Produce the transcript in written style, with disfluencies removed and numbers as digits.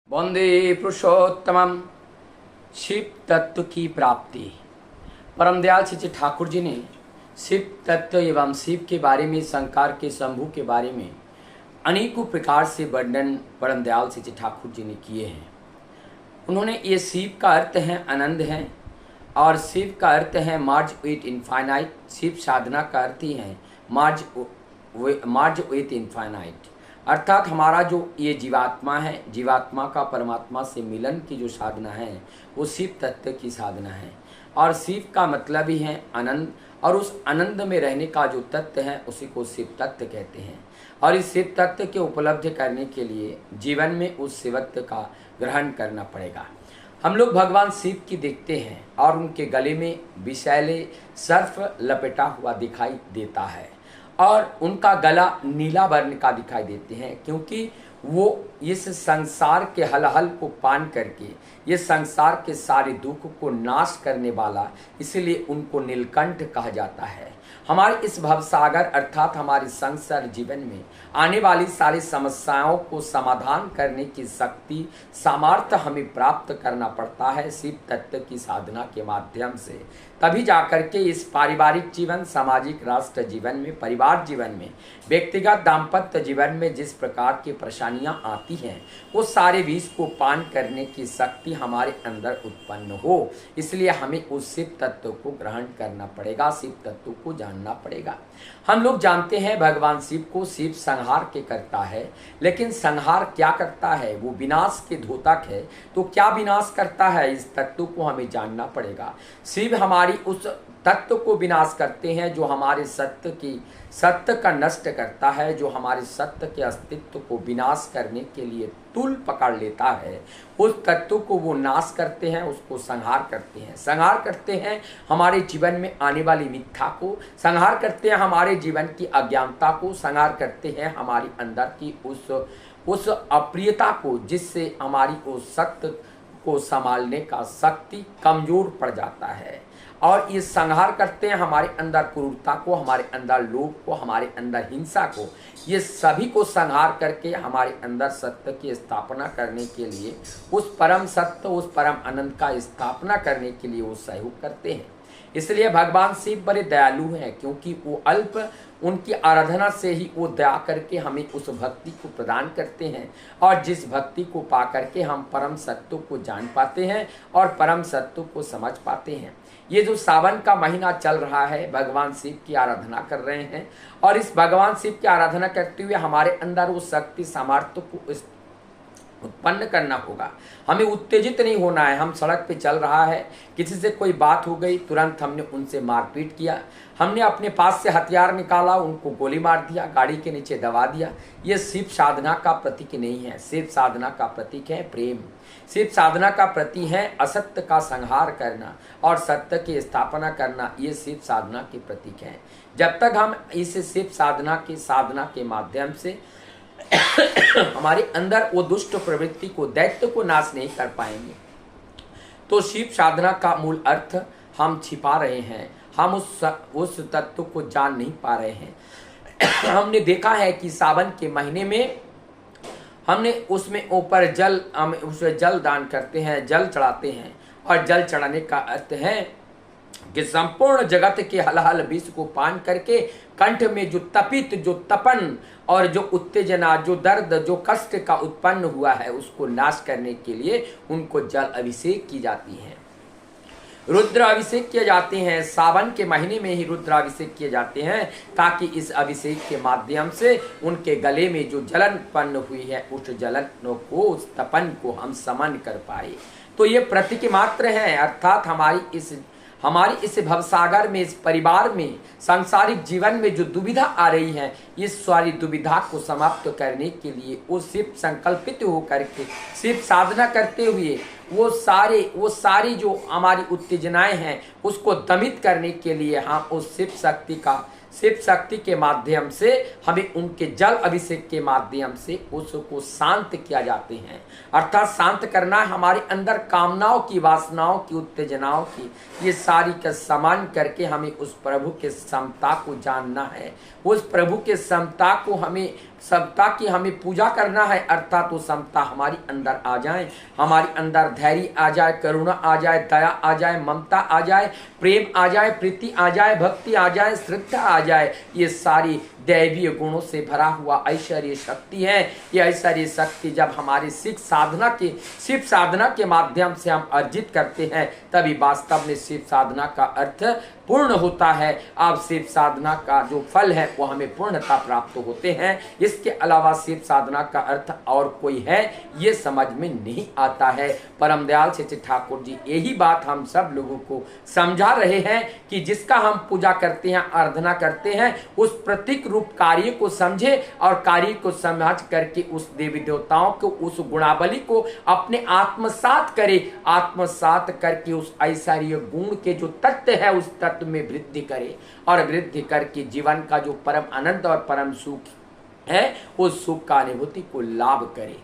वंदे पुरुषोत्तमम। शिव तत्व की प्राप्ति। परम दयाल श्री ठाकुर जी ने शिव तत्व एवं शिव के बारे में, शंकर के शंभु के बारे में अनेकों प्रकार से वर्णन परम दयाल श्री ठाकुर जी ने किए हैं। उन्होंने ये शिव का अर्थ है आनंद है, और शिव का अर्थ है मार्ज विथ इनफाइनाइट। शिव साधना का अर्थ ही है मार्ज विथ इनफाइनाइट, अर्थात हमारा जो ये जीवात्मा है, जीवात्मा का परमात्मा से मिलन की जो साधना है वो शिव तत्व की साधना है। और शिव का मतलब ही है आनंद, और उस आनंद में रहने का जो तत्व है उसी को शिव तत्व कहते हैं। और इस शिव तत्व के उपलब्ध करने के लिए जीवन में उस शिवत्व का ग्रहण करना पड़ेगा। हम लोग भगवान शिव की देखते हैं और उनके गले में विषैले सर्प लपेटा हुआ दिखाई देता है, और उनका गला नीला वर्ण का दिखाई देते हैं, क्योंकि वो इस संसार के हलहल को पान करके ये संसार के सारे दुख को नाश करने वाला, इसलिए उनको नीलकंठ कहा जाता है। हमारे इस भवसागर अर्थात हमारे संसार जीवन में आने वाली सारी समस्याओं को समाधान करने की शक्ति, सामर्थ्य हमें प्राप्त करना पड़ता है शिव तत्व की साधना के माध्यम से। तभी जाकर के इस पारिवारिक जीवन, सामाजिक राष्ट्र जीवन में, परिवार जीवन में, व्यक्तिगत दाम्पत्य जीवन में जिस प्रकार की परेशानियां आती हैं वो सारे विष को पान करने की शक्ति हमारे अंदर उत्पन्न हो। इसलिए हमें उस शिव तत्व को ग्रहण करना पड़ेगा, शिव तत्व को जानना पड़ेगा। हम लोग जानते हैं भगवान शिव को शिव संहार के करता है, लेकिन संहार क्या करता है? वो विनाश के द्योतक है। तो क्या विनाश करता है, इस तत्व को हमें जानना पड़ेगा। शिव हमारी उस तत्व को विनाश करते हैं जो हमारे सत्य का नष्ट करता है, जो हमारे सत्य के अस्तित्व को विनाश करने के लिए तूल पकड़ लेता है। उस तत्व को वो नाश करते हैं, उसको संहार करते हैं। संहार करते हैं हमारे जीवन में आने वाली मिथ्या को, संहार करते हैं हमारे जीवन की अज्ञानता को, संहार करते हैं हमारी अंदर की उस अप्रियता को, जिससे हमारी उस सत्य को संभालने का शक्ति कमजोर पड़ जाता है। और ये संहार करते हैं हमारे अंदर क्रूरता को, हमारे अंदर लोभ को, हमारे अंदर हिंसा को। ये सभी को संहार करके हमारे अंदर सत्य की स्थापना करने के लिए, उस परम सत्य, उस परम आनंद का स्थापना करने के लिए वो सहयोग करते हैं। इसलिए भगवान शिव बड़े दयालु हैं, क्योंकि वो अल्प उनकी आराधना से ही वो दया करके हमें उस भक्ति को प्रदान करते हैं, और जिस भक्ति को पा करके हम परम सत्य को जान पाते हैं और परम सत्य को समझ पाते हैं। ये जो सावन का महीना चल रहा है, भगवान शिव की आराधना कर रहे हैं, और इस भगवान शिव की आराधना करते हुए हमारे अंदर वो शक्ति सामर्थ्य को उत्पन्न करना होगा। हमें उत्तेजित नहीं होना है। हम सड़क पे चल रहा है, किसी से कोई बात हो गई, तुरंत हमने उनसे मारपीट किया, हमने अपने पास से हथियार निकाला, उनको गोली मार दिया, गाड़ी के नीचे दबा दिया। ये शिव साधना का प्रतीक नहीं है। शिव साधना का प्रतीक है प्रेम। शिव साधना का प्रतीक है असत्य का संहार करना और सत्य की स्थापना करना। ये शिव साधना के प्रतीक है। जब तक हम इस शिव साधना के माध्यम से हमारे अंदर वो दुष्ट प्रवृत्ति को, दैत्य को नाश नहीं कर पाएंगे, तो शिव साधना का मूल अर्थ हम छिपा रहे हैं, हम उस तत्व को जान नहीं पा रहे हैं। हमने देखा है कि सावन के महीने में हमने उसमें ऊपर जल, हम उसमें जल दान करते हैं, जल चढ़ाते हैं, और जल चढ़ाने का अर्थ है कि संपूर्ण जगत के हलहल विष को पान करके कंठ में जो तपित, जो तपन और जो उत्तेजना, जो दर्द, जो कष्ट का उत्पन्न हुआ है, उसको नाश करने के लिए उनको जल अभिषेक की जाती है, रुद्र अभिषेक किए जाते हैं। सावन के महीने में ही रुद्र अभिषेक किए जाते हैं, ताकि इस अभिषेक के माध्यम से उनके गले में जो जलन उत्पन्न हुई है, उस जलन को, उस तपन को हम समन कर पाए। तो ये प्रतीक मात्र है, अर्थात हमारी इस भवसागर में, इस परिवार में, सांसारिक जीवन में जो दुविधा आ रही है, इस सारी दुविधा को समाप्त करने के लिए वो शिव संकल्पित होकर के शिव साधना करते हुए वो सारी जो हमारी उत्तेजनाएं हैं उसको दमित करने के लिए हम उस शिव शक्ति के माध्यम से, हमें उनके जल अभिषेक के माध्यम से उसको शांत किया जाते हैं। अर्थात शांत करना हमारे अंदर कामनाओं की, वासनाओं की, उत्तेजनाओं की, ये सारी का समान करके हमें उस प्रभु के समता को जानना है। उस प्रभु के समता को हमें समता की हमें पूजा करना है, अर्थात वो समता हमारी अंदर आ जाए, हमारी अंदर धैर्य आ जाए, करुणा आ जाए, दया आ जाए, ममता आ जाए, प्रेम आ जाए, प्रीति आ जाए, भक्ति आ जाए, श्रद्धा आ जाए। ये सारी दैवीय गुणों से भरा हुआ ऐश्वर्य शक्ति है। ये ऐश्वर्य शक्ति जब हमारे शिव साधना के माध्यम से हम अर्जित करते हैं, तभी वास्तव में शिव साधना का अर्थ पूर्ण होता है। अब शिव साधना का जो फल है वो हमें पूर्णता प्राप्त होते हैं। इसके अलावा शिव साधना का अर्थ और कोई है ये समझ में नहीं आता है। परम दयाल श्री ठाकुर जी यही बात हम सब लोगों को समझा रहे हैं कि जिसका हम पूजा करते हैं, आराधना करते हैं, उस प्रतीक रूप कार्य को समझे और कार्य को समझ करके उस देवी देवताओं को, उस गुणावली को अपने आत्मसात करे। आत्मसात करके उस ऐश्वर्य गुण के जो तत्व है उस तत्व में वृद्धि करे और वृद्धि करके जीवन का जो परम आनंद और परम सुख है उस सुख का अनुभूति को लाभ करे।